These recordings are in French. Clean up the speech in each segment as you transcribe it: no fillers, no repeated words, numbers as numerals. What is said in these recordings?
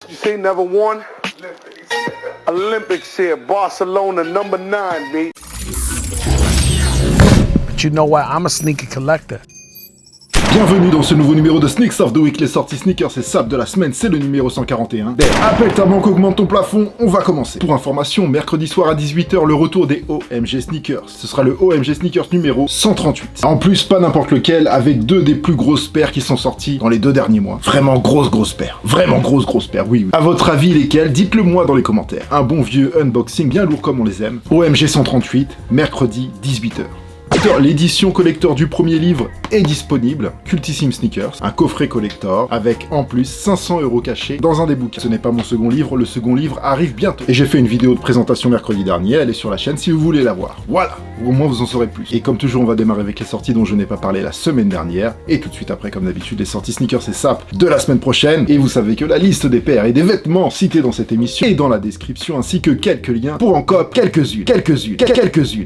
You say never won? Olympics here, Barcelona, number 9, B. But you know what? I'm a sneaker collector. Bienvenue dans ce nouveau numéro de Sneaks of the Week, les sorties sneakers et saps de la semaine, c'est le numéro 141. Appelle ta banque, augmente ton plafond, on va commencer. Pour information, mercredi soir à 18h, le retour des OMG Sneakers. Ce sera le OMG Sneakers numéro 138. En plus, pas n'importe lequel, avec deux des plus grosses paires qui sont sorties dans les 2 derniers mois. Vraiment grosses paires. Vraiment grosses paires, oui. À votre avis, lesquelles? Dites-le moi dans les commentaires. Un bon vieux unboxing bien lourd comme on les aime. OMG 138, mercredi 18h. L'édition collector du premier livre est disponible, Cultissime Sneakers, un coffret collector avec en plus 500 € cachés dans un des bouquins. Ce n'est pas mon second livre, le second livre arrive bientôt. Et j'ai fait une vidéo de présentation mercredi dernier, elle est sur la chaîne si vous voulez la voir. Voilà, au moins vous en saurez plus. Et comme toujours, on va démarrer avec les sorties dont je n'ai pas parlé la semaine dernière, et tout de suite après, comme d'habitude, les sorties sneakers et saps de la semaine prochaine. Et vous savez que la liste des paires et des vêtements cités dans cette émission est dans la description, ainsi que quelques liens pour en coop quelques-unes.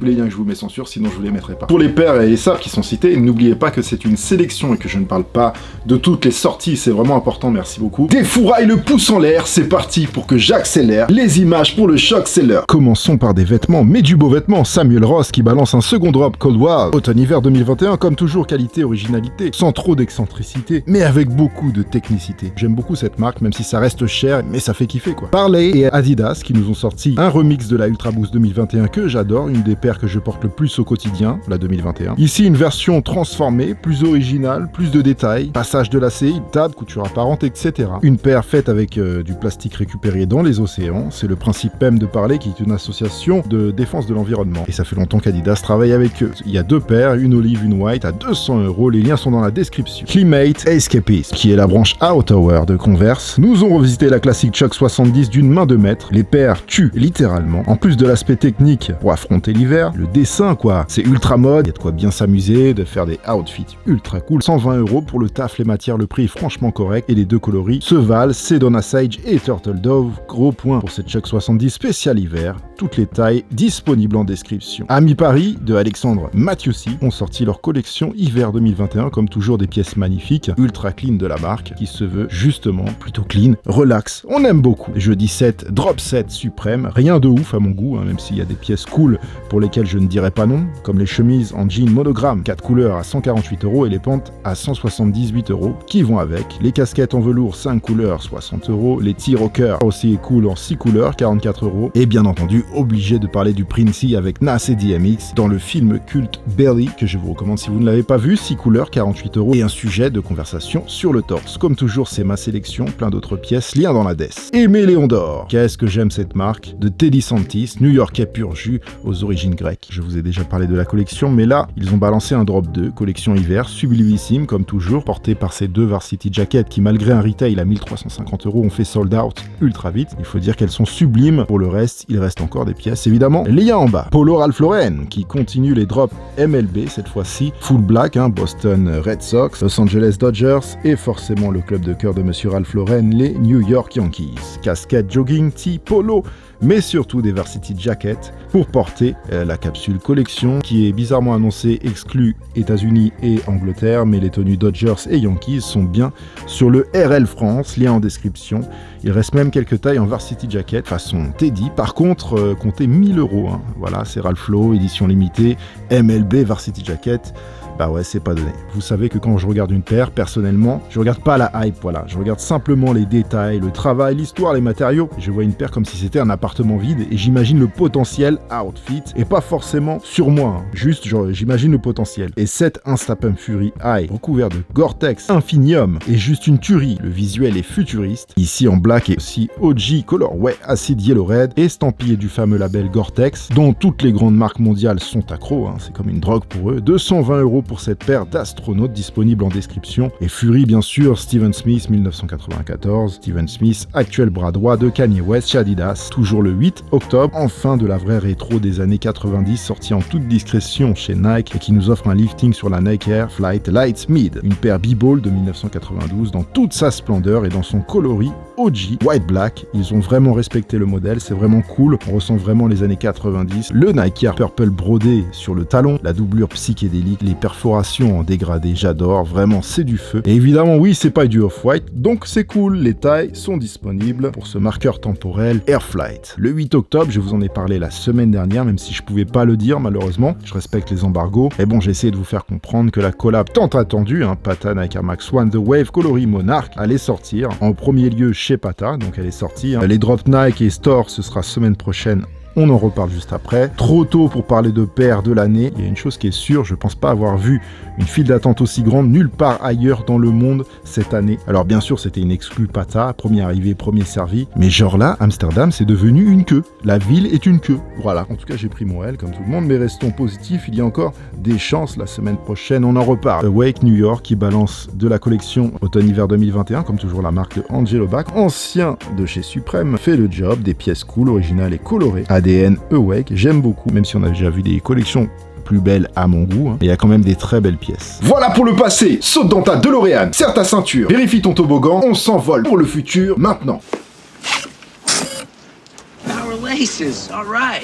Les liens que je vous mets sont sûrs, sinon je vous les mettrai pas. Pour les paires et les saps qui sont cités, n'oubliez pas que c'est une sélection et que je ne parle pas de toutes les sorties, c'est vraiment important, merci beaucoup. Défouraille le pouce en l'air, c'est parti pour que j'accélère les images pour le choc seller. Commençons par des vêtements, mais du beau vêtement, Samuel Ross qui balance un second drop Cold War, automne-hiver 2021, comme toujours qualité, originalité, sans trop d'excentricité, mais avec beaucoup de technicité. J'aime beaucoup cette marque, même si ça reste cher, mais ça fait kiffer quoi. Parley et Adidas qui nous ont sorti un remix de la Ultra Boost 2021 que j'adore, une des paires que je porte le plus au quotidien, la 2021. Ici, une version transformée, plus originale, plus de détails, passage de lacets, table, couture apparente, etc. Une paire faite avec du plastique récupéré dans les océans, c'est le principe même de Parley qui est une association de défense de l'environnement. Et ça fait longtemps qu'Adidas travaille avec eux. Il y a 2 paires, une olive, une white, à 200 €, les liens sont dans la description. Climate et Escapist, qui est la branche Outerwear de Converse, nous ont revisité la classique Chuck 70 d'une main de maître. Les paires tuent littéralement. En plus de l'aspect technique pour affronter l'hiver, le dessin quoi, c'est ultra mode, il y a de quoi bien s'amuser, de faire des outfits ultra cool. 120 € pour le taf, les matières, le prix est franchement correct et les 2 coloris se valent, Sedona Sage et Turtle Dove. Gros point pour cette Chuck 70 spécial hiver, toutes les tailles disponibles en description. Ami Paris de Alexandre Mathieusi ont sorti leur collection hiver 2021, comme toujours des pièces magnifiques, ultra clean de la marque, qui se veut justement plutôt clean, relax, on aime beaucoup. Jeudi 7, drop 7 suprême, rien de ouf à mon goût, même s'il y a des pièces cool pour lesquelles je ne dirais pas non, comme les chemises en jean monogramme, 4 couleurs à 148 € et les pentes à 178 € qui vont avec, les casquettes en velours 5 couleurs 60 €, les T-Rockers aussi cool en 6 couleurs 44 € et bien entendu obligé de parler du Princey avec Nas et DMX dans le film culte Belly que je vous recommande si vous ne l'avez pas vu, 6 couleurs 48 € et un sujet de conversation sur le torse. Comme toujours c'est ma sélection, plein d'autres pièces, lien dans la Death. Aimé Léon d'Or, qu'est-ce que j'aime cette marque, de Teddy Santis, New-Yorkais pur jus aux origines grecques. Je vous ai déjà parlé de la collection mais là ils ont balancé un drop 2, collection hiver, sublimissime comme toujours, porté par ces 2 Varsity Jackets qui malgré un retail à 1350 € ont fait sold out ultra vite. Il faut dire qu'elles sont sublimes, pour le reste, il reste encore des pièces évidemment. Les liens en bas. Polo Ralph Lauren qui continue les drops MLB, cette fois-ci full black, Boston Red Sox, Los Angeles Dodgers et forcément le club de cœur de Monsieur Ralph Lauren, les New York Yankees. Casquette, jogging, tee, polo, mais surtout des Varsity Jackets pour porter la capsule collection qui est bizarrement annoncée exclue États-Unis et Angleterre, mais les tenues Dodgers et Yankees sont bien sur le RL France, lien en description. Il reste même quelques tailles en Varsity Jacket façon Teddy, par contre comptez 1000 €, Voilà, c'est Ralph Lauren, édition limitée, MLB Varsity Jacket. Bah ouais, c'est pas donné. Vous savez que quand je regarde une paire, personnellement, je regarde pas la hype, voilà. Je regarde simplement les détails, le travail, l'histoire, les matériaux. Je vois une paire comme si c'était un appartement vide et j'imagine le potentiel outfit et pas forcément sur moi. Juste, j'imagine le potentiel. Et cette Instapump Fury High, recouvert de Gore-Tex Infinium, est juste une tuerie. Le visuel est futuriste. Ici en black et aussi OG Colorway Acid Yellow Red, estampillé du fameux label Gore-Tex, dont toutes les grandes marques mondiales sont accros, c'est comme une drogue pour eux. 220 € pour cette paire d'astronautes disponible en description. Et Fury, bien sûr, Steven Smith 1994. Steven Smith, actuel bras droit de Kanye West chez Adidas. Toujours le 8 octobre, enfin de la vraie rétro des années 90, sortie en toute discrétion chez Nike et qui nous offre un lifting sur la Nike Air Flight Light Mid. Une paire B-Ball de 1992 dans toute sa splendeur et dans son coloris OG White Black. Ils ont vraiment respecté le modèle, c'est vraiment cool. On ressent vraiment les années 90. Le Nike Air Purple brodé sur le talon, la doublure psychédélique, les perfs perforation en dégradé, j'adore, vraiment c'est du feu. Et évidemment oui, c'est pas du off-white, donc c'est cool, les tailles sont disponibles pour ce marqueur temporel Airflight. Le 8 octobre, je vous en ai parlé la semaine dernière, même si je pouvais pas le dire malheureusement, je respecte les embargos. Et bon, j'ai essayé de vous faire comprendre que la collab tant attendue, Pata Nike Air Max One The Wave coloris Monarch, allait sortir en premier lieu chez Pata, donc elle est sortie. Les drops Nike et Store, ce sera semaine prochaine. On en reparle juste après. Trop tôt pour parler de paires de l'année. Il y a une chose qui est sûre, je pense pas avoir vu une file d'attente aussi grande nulle part ailleurs dans le monde cette année. Alors bien sûr, c'était une exclue Pata, premier arrivé, premier servi. Mais genre là, Amsterdam, c'est devenu une queue. La ville est une queue. Voilà. En tout cas, j'ai pris mon L comme tout le monde, mais restons positifs. Il y a encore des chances la semaine prochaine. On en reparle. Awake New York qui balance de la collection automne-hiver 2021, comme toujours la marque de Angelo Bach, ancien de chez Supreme, fait le job, des pièces cool, originales et colorées. ADN Awake, j'aime beaucoup, même si on a déjà vu des collections plus belles à mon goût, et il y a quand même des très belles pièces. Voilà pour le passé, saute dans ta DeLorean, serre ta ceinture, vérifie ton toboggan, on s'envole pour le futur maintenant.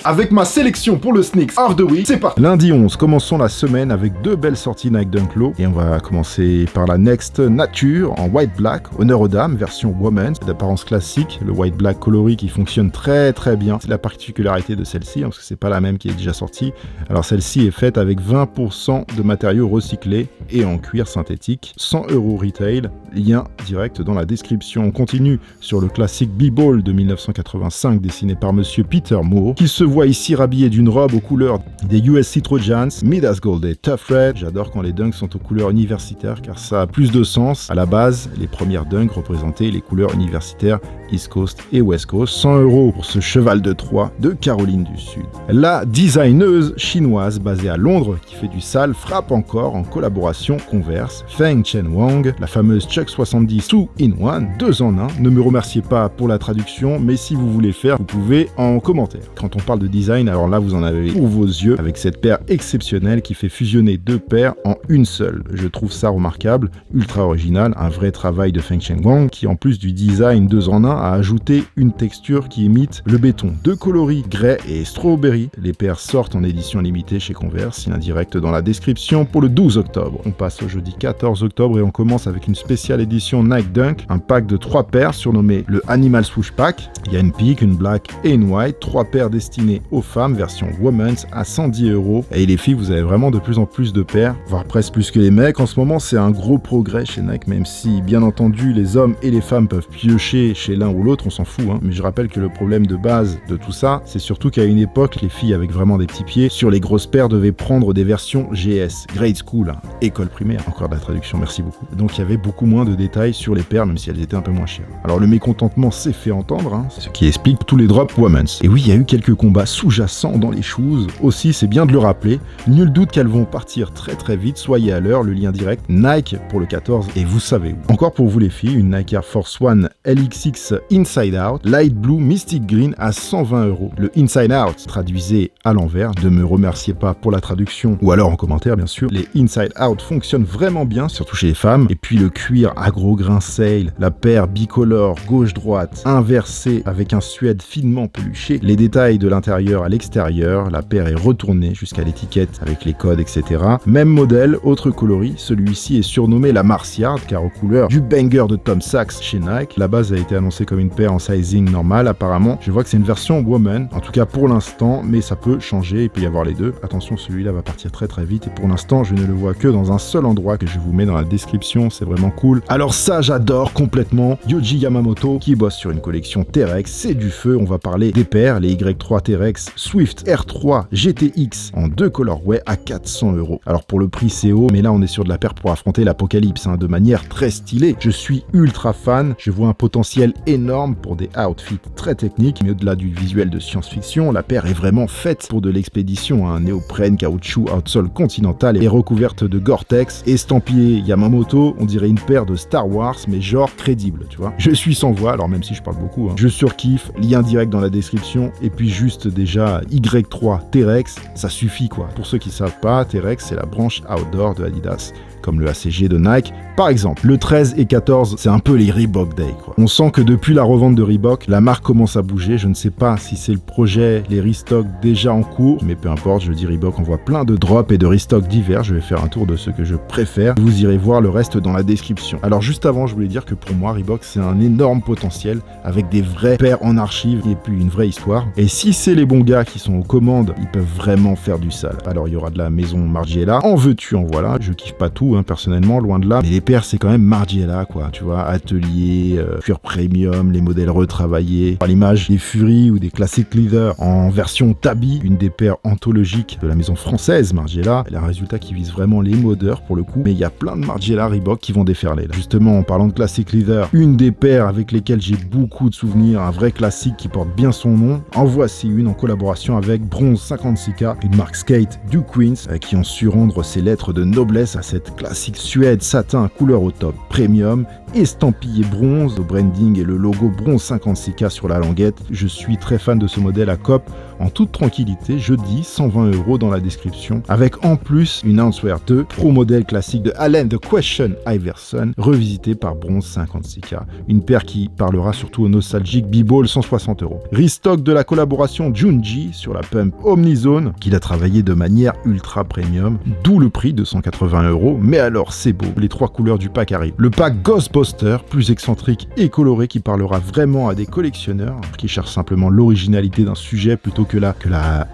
Avec ma sélection pour le Sneaks of the Week, c'est parti. Lundi 11, commençons la semaine avec deux belles sorties Nike Dunk Low. Et on va commencer par la Next Nature en White Black, honneur aux dames, version Women's, d'apparence classique, le White Black coloris qui fonctionne très très bien. C'est la particularité de celle-ci, parce que c'est pas la même qui est déjà sortie. Alors celle-ci est faite avec 20% de matériaux recyclés et en cuir synthétique, 100 € retail, lien direct dans la description. On continue sur le classique B-Ball de 1985 dessiné par Monsieur Peter Moore, qui se voit ici rhabillé d'une robe aux couleurs des USC Trojans, Midas Gold et Tough Red. J'adore quand les dunks sont aux couleurs universitaires car ça a plus de sens. À la base, les premières dunks représentaient les couleurs universitaires East Coast et West Coast. 100 € pour ce cheval de Troie de Caroline du Sud. La designeuse chinoise basée à Londres qui fait du sale frappe encore en collaboration Converse. Feng Chen Wang, la fameuse Chuck 70 2-in-1, 2 en 1. Ne me remerciez pas pour la traduction, mais si vous voulez faire, vous pouvez en commentaire. Quand on parle de design, alors là vous en avez pour vos yeux avec cette paire exceptionnelle qui fait fusionner deux paires en une seule. Je trouve ça remarquable, ultra original, un vrai travail de Feng Chen Wang qui en plus du design 2 en 1 a ajouté une texture qui imite le béton. Deux coloris grey et strawberry. Les paires sortent en édition limitée chez Converse, lien direct dans la description pour le 12 octobre. On passe au jeudi 14 octobre et on commence avec une spéciale édition Nike Dunk, un pack de 3 paires surnommé le Animal Swoosh Pack. Il y a une pink, une black et une white, 3 paires destinées aux femmes, version Women's à 110 €. Et les filles, vous avez vraiment de plus en plus de paires, voire presque plus que les mecs. En ce moment, c'est un gros progrès chez Nike, même si, bien entendu, les hommes et les femmes peuvent piocher chez l'un ou l'autre, on s'en fout. Mais je rappelle que le problème de base de tout ça, c'est surtout qu'à une époque, les filles avec vraiment des petits pieds, sur les grosses paires, devaient prendre des versions GS, Grade School, école primaire, encore de la traduction, merci beaucoup. Donc il y avait beaucoup moins de détails sur les paires, même si elles étaient un peu moins chères. Alors le mécontentement s'est fait entendre, ce qui explique tous les drops Women's. Et oui, il y a eu quelques combats sous-jacents dans les shoes. Aussi, c'est bien de le rappeler, nul doute qu'elles vont partir très très vite, soyez à l'heure, le lien direct, Nike pour le 14, et vous savez où. Encore pour vous les filles, une Nike Air Force One LXX Inside Out, Light Blue Mystic Green à 120 €. Le Inside Out, traduisez à l'envers, ne me remerciez pas pour la traduction, ou alors en commentaire bien sûr. Les Inside Out fonctionnent vraiment bien, surtout chez les femmes, et puis le cuir à gros grains sail, la paire bicolore gauche-droite, inversée avec un suède finement peluché, les détails de l'intérieur à l'extérieur, la paire est retournée jusqu'à l'étiquette avec les codes, etc. Même modèle, autre coloris, celui-ci est surnommé la Martiard car aux couleurs du banger de Tom Sachs chez Nike. La base a été annoncée comme une paire en sizing normal, apparemment je vois que c'est une version woman, en tout cas pour l'instant, mais ça peut changer, il peut y avoir les deux. Attention, celui-là va partir très très vite et pour l'instant je ne le vois que dans un seul endroit que je vous mets dans la description, c'est vraiment cool. Alors ça j'adore complètement, Yohji Yamamoto qui bosse sur une collection T-Rex, c'est du feu, on va parler des paires, les Y3 T-Rex Swift R3 GTX en 2 colorways à 400 €. Alors pour le prix c'est haut, mais là on est sur de la paire pour affronter l'apocalypse, de manière très stylée. Je suis ultra fan, je vois un potentiel énorme pour des outfits très techniques, mais au-delà du visuel de science-fiction, la paire est vraiment faite pour de l'expédition, néoprène, caoutchouc, outsole continental et recouverte de Gore-Tex, estampillé Yamamoto, on dirait une paire de Star Wars, mais genre crédible, tu vois. Je suis sans voix, alors même si je parle beaucoup, je surkiffe, lien direct dans la description, et puis juste déjà Y3 T-Rex, ça suffit quoi. Pour ceux qui savent pas, T-Rex c'est la branche outdoor de Adidas. comme le ACG de Nike, par exemple. Le 13 et 14, c'est un peu les Reebok Day, quoi. On sent que depuis la revente de Reebok, la marque commence à bouger. Je ne sais pas si c'est le projet, les restocks déjà en cours, mais peu importe, je dis Reebok envoie plein de drops et de restocks divers. Je vais faire un tour de ceux que je préfère. Vous irez voir le reste dans la description. Alors juste avant, je voulais dire que pour moi, Reebok, c'est un énorme potentiel avec des vrais paires en archive et puis une vraie histoire. Et si c'est les bons gars qui sont aux commandes, ils peuvent vraiment faire du sale. Alors il y aura de la maison Margiela. En veux-tu, en voilà. Je kiffe pas tout, personnellement, loin de là. Mais les paires, c'est quand même Margiela, quoi. Tu vois, atelier, cuir premium, les modèles retravaillés. À l'image des Fury ou des Classic Leather en version tabi, une des paires anthologiques de la maison française Margiela. Elle a un résultat qui vise vraiment les modeurs pour le coup. Mais il y a plein de Margiela Reebok qui vont déferler. Là. Justement, en parlant de Classic Leather, une des paires avec lesquelles j'ai beaucoup de souvenirs, un vrai classique qui porte bien son nom. En voici une en collaboration avec Bronze 56K, une marque skate du Queens, qui ont su rendre ses lettres de noblesse à cette classique suède satin couleur au top premium, estampillé bronze, le branding et le logo Bronze 56K sur la languette. Je suis très fan de ce modèle à COP. En toute tranquillité, je dis 120 € dans la description, avec en plus une Answear 2, pro modèle classique de Allen The Question Iverson, revisité par Bronze 56K. Une paire qui parlera surtout au nostalgique B-Ball 160 €. Restock de la collaboration Junji sur la pump Omnizone, qu'il a travaillé de manière ultra premium, d'où le prix de 180 €. Mais alors c'est beau, les 3 couleurs du pack arrivent. Le pack Ghostbuster, plus excentrique et coloré, qui parlera vraiment à des collectionneurs qui cherchent simplement l'originalité d'un sujet plutôt que la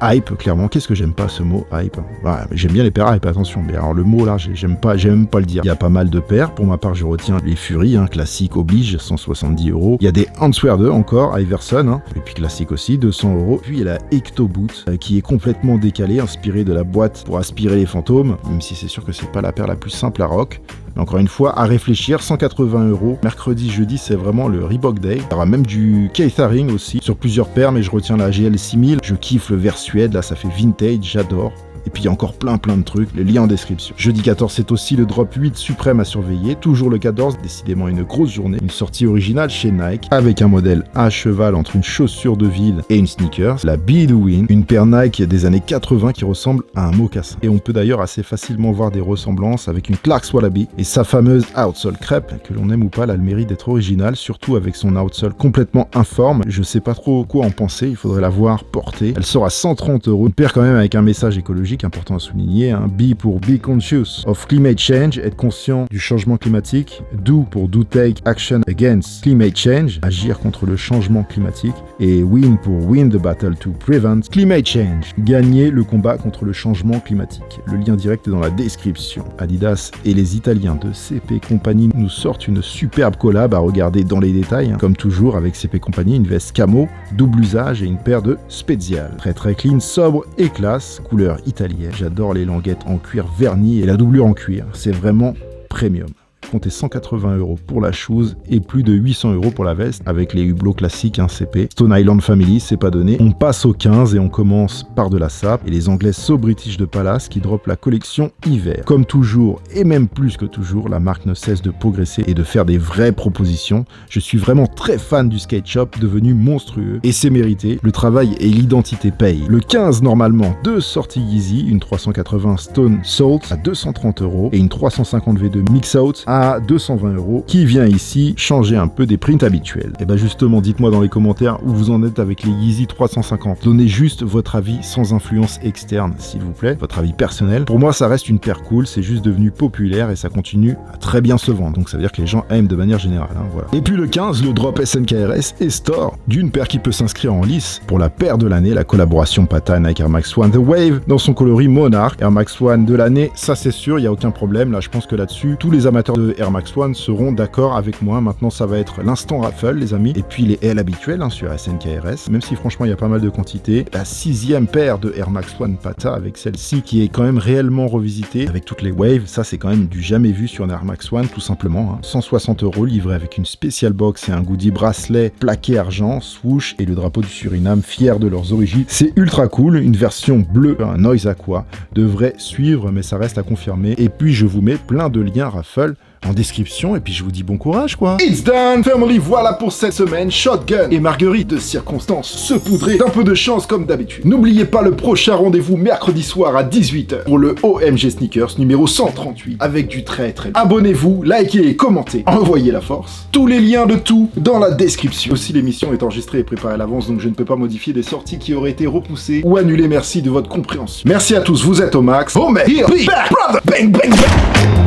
hype. Clairement, qu'est-ce que j'aime pas ce mot hype. Ouais, j'aime bien les paires hype, attention, mais alors le mot là, j'aime même pas le dire. Il y a pas mal de paires, pour ma part je retiens les Fury, classique oblige, 170 €. Il y a des Answear 2 encore, Iverson, et puis classique aussi, 200 €. Puis il y a la Ecto Boot, qui est complètement décalée, inspirée de la boîte pour aspirer les fantômes, même si c'est sûr que c'est pas la paire la plus simple à rock. Mais encore une fois, à réfléchir, 180 €. Mercredi, jeudi, c'est vraiment le Reebok Day. Il y aura même du Keitharing aussi, sur plusieurs paires, mais je retiens la GL 6000. Je kiffe le vert suède, là ça fait vintage, j'adore. Et puis il y a encore plein de trucs, les liens en description. Jeudi 14, c'est aussi le drop 8 suprême à surveiller. Toujours le 14, décidément une grosse journée. Une sortie originale chez Nike, avec un modèle à cheval entre une chaussure de ville et une sneaker. La Be The Win, une paire Nike des années 80 qui ressemble à un mocassin. Et on peut d'ailleurs assez facilement voir des ressemblances avec une Clarks Wallaby et sa fameuse outsole crêpe, que l'on aime ou pas, elle a le mérite d'être originale, surtout avec son outsole complètement informe. Je sais pas trop quoi en penser, il faudrait la voir portée. Elle sort à 130 €. Une paire quand même avec un message écologique important à souligner, B pour Be Conscious of Climate Change, être conscient du changement climatique. Do pour Do Take Action Against Climate Change, agir contre le changement climatique. Et Win pour Win the Battle to Prevent Climate Change, gagner le combat contre le changement climatique. Le lien direct est dans la description. Adidas et les Italiens de CP Company nous sortent une superbe collab à regarder dans les détails, comme toujours avec CP Company, une veste camo, double usage et une paire de Spezial. Très clean, sobre et classe, couleur italienne. J'adore les languettes en cuir verni et la doublure en cuir. C'est vraiment premium. Comptez 180 € pour la chose et plus de 800 € pour la veste avec les hublots classiques CP. Stone Island Family, c'est pas donné. On passe au 15 et on commence par de la sape et les anglais So British de Palace qui dropent la collection hiver. Comme toujours et même plus que toujours, la marque ne cesse de progresser et de faire des vraies propositions. Je suis vraiment très fan du skate shop devenu monstrueux et c'est mérité. Le travail et l'identité payent. Le 15 normalement, 2 sorties Yeezy, une 380 Stone Salt à 230 € et une 350 V2 Mix Out à 220 € qui vient ici changer un peu des prints habituels. Et bah justement, dites-moi dans les commentaires où vous en êtes avec les Yeezy 350. Donnez juste votre avis sans influence externe, s'il vous plaît, votre avis personnel. Pour moi, ça reste une paire cool, c'est juste devenu populaire et ça continue à très bien se vendre. Donc ça veut dire que les gens aiment de manière générale. Voilà. Et puis le 15, le drop SNKRS et Store d'une paire qui peut s'inscrire en lice pour la paire de l'année, la collaboration Patane avec Air Max One The Wave dans son coloris Monarch. Air Max One de l'année, ça c'est sûr, il n'y a aucun problème. Là, je pense que là-dessus, tous les amateurs de Air Max One seront d'accord avec moi. Maintenant, ça va être l'instant raffle, les amis. Et puis les L habituels sur SNKRS, même si franchement, il y a pas mal de quantité. La 6e paire de Air Max One Pata avec celle-ci qui est quand même réellement revisitée avec toutes les waves. Ça, c'est quand même du jamais vu sur un Air Max One, tout simplement. 160 € livré avec une spéciale box et un goodie bracelet plaqué argent, swoosh et le drapeau du Suriname, fier de leurs origines. C'est ultra cool. Une version bleue, un Noise Aqua, devrait suivre, mais ça reste à confirmer. Et puis, je vous mets plein de liens raffle en description, et puis je vous dis bon courage, quoi. It's done, family, voilà pour cette semaine. Shotgun et marguerite de circonstances saupoudrées d'un peu de chance comme d'habitude. N'oubliez pas le prochain rendez-vous mercredi soir à 18h pour le OMG Sneakers numéro 138 avec du très très bon. Abonnez-vous, likez et commentez, envoyez la force. Tous les liens de tout dans la description. Aussi, l'émission est enregistrée et préparée à l'avance, donc je ne peux pas modifier des sorties qui auraient été repoussées ou annulées. Merci de votre compréhension. Merci à tous, vous êtes au max. Oh mais here, be back, brother, bang bang bang.